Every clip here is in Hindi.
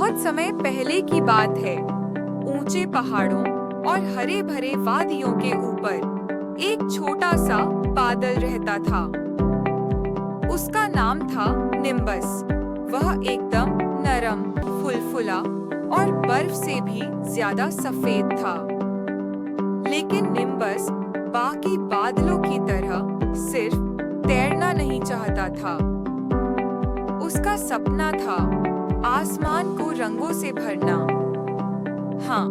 बहुत समय पहले की बात है। ऊंचे पहाड़ों और हरे भरे वादियों के ऊपर एक छोटा सा बादल रहता था। उसका नाम था निम्बस। वह एकदम नरम, फुलफुला और बर्फ से भी ज्यादा सफेद था। लेकिन निम्बस बाकी बादलों की तरह सिर्फ तैरना नहीं चाहता था। उसका सपना था आसमान को रंगों से भरना। हाँ,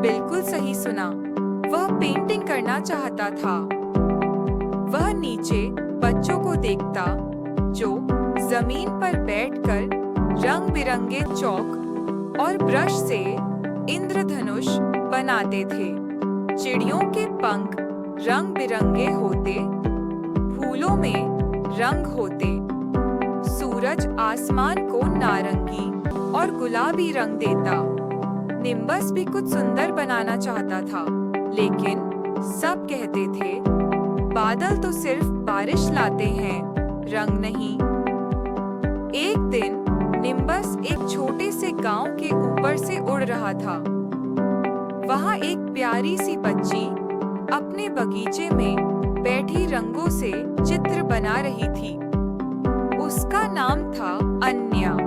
बिल्कुल सही सुना। वह पेंटिंग करना चाहता था। वह नीचे बच्चों को देखता जो जमीन पर बैठकर रंग बिरंगे चौक और ब्रश से इंद्रधनुष बनाते थे। चिड़ियों के पंख रंग बिरंगे होते, फूलों में रंग होते, सूरज आसमान को नारंगी और गुलाबी रंग देता। निम्बस भी कुछ सुंदर बनाना चाहता था, लेकिन सब कहते थे बादल तो सिर्फ बारिश लाते हैं, रंग नहीं। एक दिन निम्बस एक छोटे से गांव के ऊपर से उड़ रहा था। वहां एक प्यारी सी बच्ची अपने बगीचे में बैठी रंगों से चित्र बना रही थी। उसका नाम था अन्या।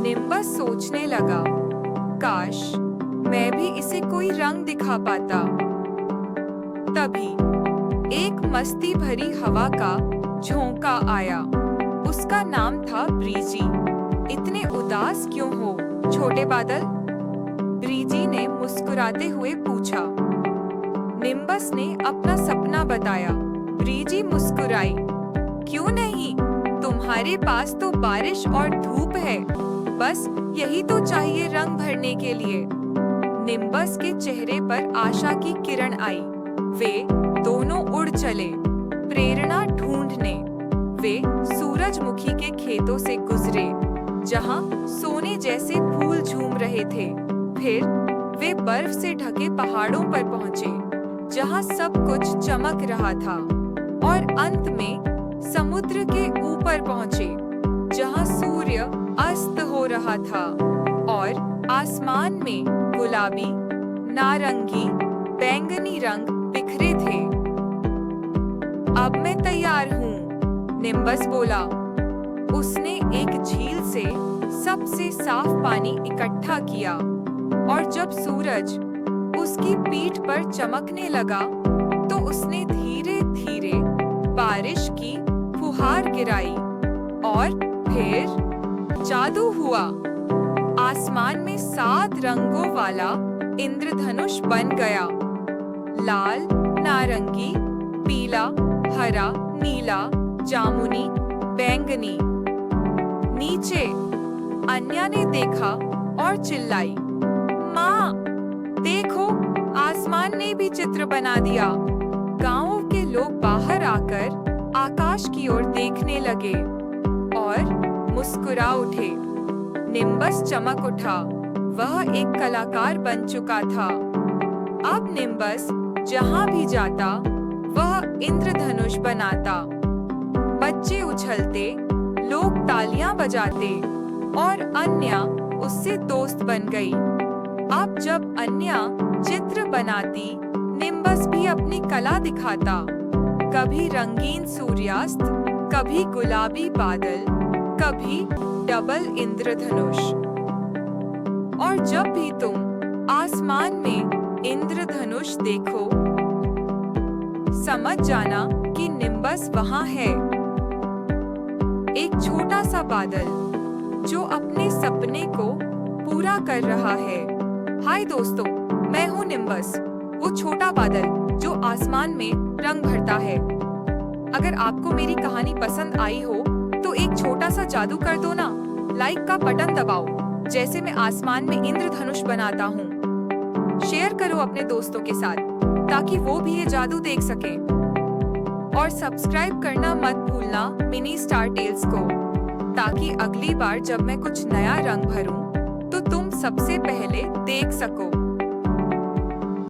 निम्बस सोचने लगा, काश मैं भी इसे कोई रंग दिखा पाता। तभी एक मस्ती भरी हवा का झोंका आया। उसका नाम था ब्रीजी। इतने उदास क्यों हो, छोटे बादल? ब्रीजी ने मुस्कुराते हुए पूछा। निम्बस ने अपना सपना बताया। ब्रीजी मुस्कुराई। क्यों नहीं, तुम्हारे पास तो बारिश और धूप है, बस यही तो चाहिए रंग भरने के लिए। निम्बस के चेहरे पर आशा की किरण आई। वे दोनों उड़ चले, प्रेरणा ढूंढने। वे सूरजमुखी के खेतों से गुजरे, जहां सोने जैसे फूल झूम रहे थे। फिर वे बर्फ से ढके पहाड़ों पर पहुंचे, जहां सब कुछ चमक रहा था। और अंत में समुद्र के ऊपर पहुंचे, जहां सूर्य अस्त हो रहा था और आसमान में गुलाबी, नारंगी, बैंगनी रंग बिखरे थे। अब मैं तैयार हूँ, निम्बस बोला। उसने एक झील से सबसे साफ पानी इकट्ठा किया और जब सूरज उसकी पीठ पर चमकने लगा तो उसने धीरे धीरे बारिश की फुहार गिराई और फिर जादू हुआ। आसमान में 7 रंगों वाला इंद्रधनुष बन गया। लाल, नारंगी, पीला, हरा, नीला, जामुनी, बैंगनी। नीचे अन्या ने देखा और चिल्लाई, माँ, देखो, आसमान ने भी चित्र बना दिया। गांव के लोग बाहर आकर आकाश की ओर देखने लगे और मुस्कुरा उठे। निम्बस चमक उठा। वह एक कलाकार बन चुका था। अब निम्बस जहां भी जाता, वह इंद्रधनुष बनाता। बच्चे उछलते, लोग तालियां बजाते और अन्या उससे दोस्त बन गई। अब जब अन्या चित्र बनाती, निम्बस भी अपनी कला दिखाता। कभी रंगीन सूर्यास्त, कभी गुलाबी बादल, कभी डबल इंद्रधनुष। और जब भी तुम आसमान में इंद्रधनुष देखो, समझ जाना कि निम्बस वहां है। एक छोटा सा बादल जो अपने सपने को पूरा कर रहा है। हाय दोस्तों, मैं हूँ निम्बस, वो छोटा बादल जो आसमान में रंग भरता है। अगर आपको मेरी कहानी पसंद आई हो तो एक छोटा सा जादू कर दो ना। लाइक का बटन दबाओ, जैसे मैं आसमान में इंद्रधनुष बनाता हूँ। शेयर करो अपने दोस्तों के साथ ताकि वो भी ये जादू देख सके। और सब्सक्राइब करना मत भूलना मिनी स्टार टेल्स को, ताकि अगली बार जब मैं कुछ नया रंग भरूं तो तुम सबसे पहले देख सको।